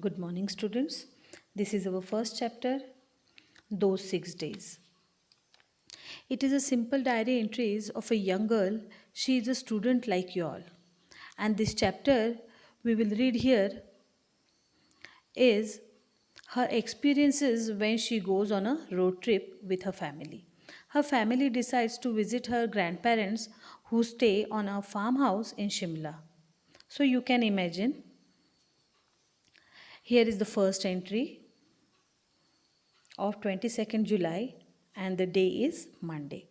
Good morning, students. This is our first chapter, Those 6 Days. It is a simple diary entries of a young girl. She is a student like you all. And this chapter we will read here is her experiences when she goes on a road trip with her family. Her family decides to visit her grandparents who stay on a farmhouse in Shimla. So you can imagine, here is the first entry of 22nd July and the day is Monday.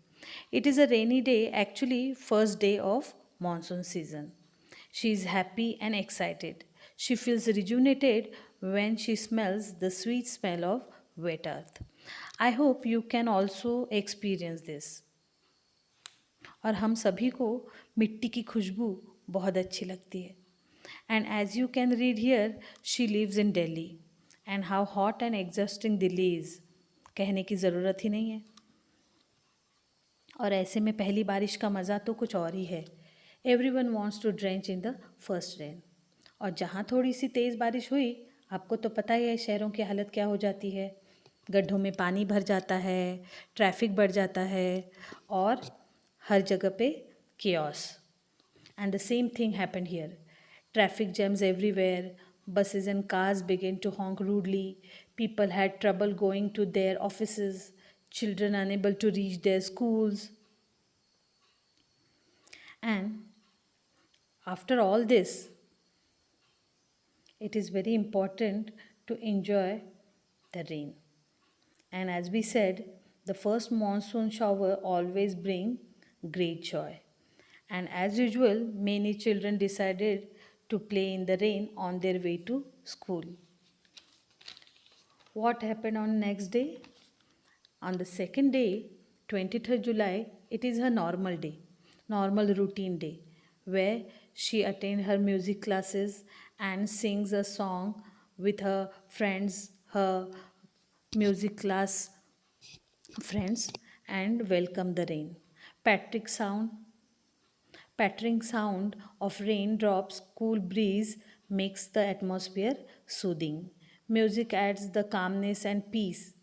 It is a rainy day, actually first day of monsoon season. She is happy and excited. She feels rejuvenated when she smells the sweet smell of wet earth. I hope you can also experience this. और हम सभी को मिट्टी की खुशबू बहुत अच्छी लगती है. And as you can read here, she lives in Delhi. And how hot and exhausting Delhi is. कहने की ज़रूरत ही नहीं है. और ऐसे में पहली बारिश का मज़ा तो कुछ और ही है. Everyone wants to drench in the first rain. और जहाँ थोड़ी सी तेज़ बारिश हुई, आपको तो पता ही है शहरों की हालत क्या हो जाती है. गड्ढों में पानी भर जाता है, ट्रैफिक बढ़ जाता है और हर जगह पे chaos. And the same thing happened here. Traffic jams everywhere, buses and cars began to honk rudely, people had trouble going to their offices, children unable to reach their schools. And after all this, it is very important to enjoy the rain. And as we said, the first monsoon shower always bring great joy. And as usual, many children decided to play in the rain on their way to school. What happened on next day? On the second day, 23rd July, it is her normal day, normal routine day, where she attends her music classes and sings a song with her friends, her music class friends, and welcome the rain. Patrick sound Pattering sound of raindrops, cool breeze makes the atmosphere soothing. Music adds the calmness and peace.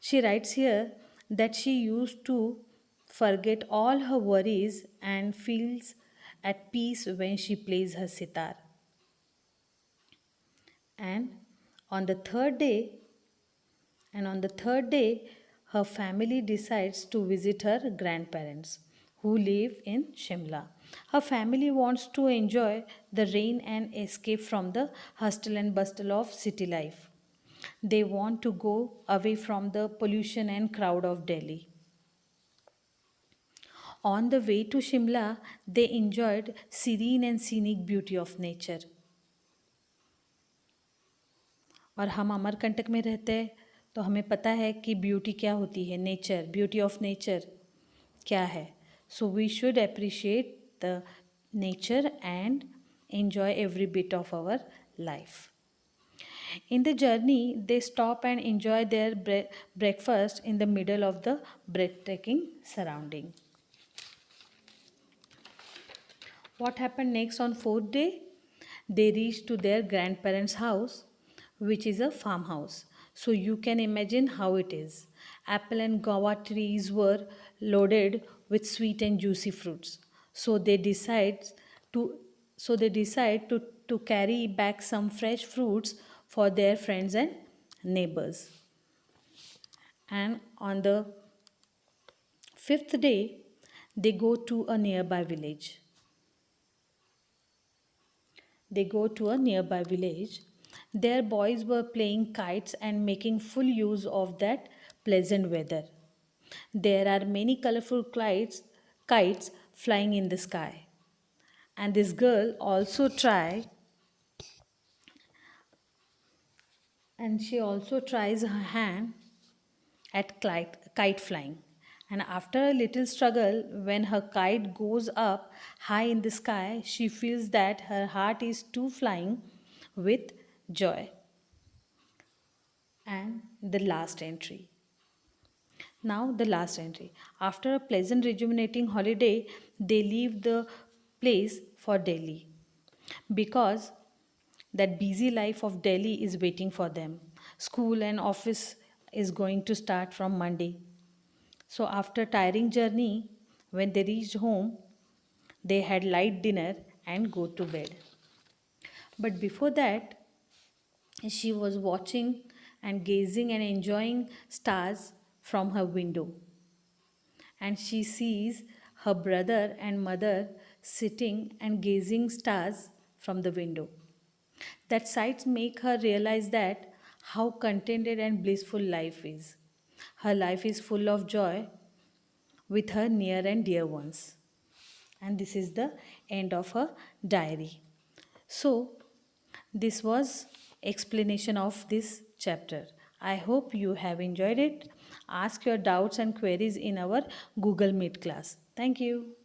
She writes here that she used to forget all her worries and feels at peace when she plays her sitar. And on the third day, her family decides to visit her grandparents who live in Shimla. Her family wants to enjoy the rain and escape from the hustle and bustle of city life. They want to go away from the pollution and crowd of Delhi. On the way to Shimla, they enjoyed serene and scenic beauty of nature. और हम अमरकंटक में रहते हैं तो हमें पता है कि ब्यूटी क्या होती है. नेचर, ब्यूटी ऑफ नेचर क्या है. So we should appreciate the nature and enjoy every bit of our life. In the journey, they stop and enjoy their breakfast in the middle of the breathtaking surrounding. What happened next on fourth day? They reached to their grandparents' house, which is a farmhouse. So you can imagine how it is. Apple and guava trees were loaded with sweet and juicy fruits. So they decide to to carry back some fresh fruits for their friends and neighbors. And on the fifth day, they go to a nearby village. They go to a nearby village. Their boys were playing kites and making full use of that pleasant weather. There are many colorful kites flying in the sky. And this girl also try and she also tries her hand at kite flying. And after a little struggle, when her kite goes up high in the sky, she feels that her heart is too flying with joy. And the last entry. Now, the last entry. After a pleasant, rejuvenating holiday, they leave the place for Delhi because that busy life of Delhi is waiting for them. School and office is going to start from Monday. So after tiring journey, when they reached home, they had light dinner and go to bed. But before that, she was watching and gazing and enjoying stars from her window. And she sees her brother and mother sitting and gazing stars from the window. That sights make her realize that how contented and blissful life is. Her life is full of joy with her near and dear ones. And this is the end of her diary. So, this was explanation of this chapter. I hope you have enjoyed it. Ask your doubts and queries in our Google Meet class. Thank you.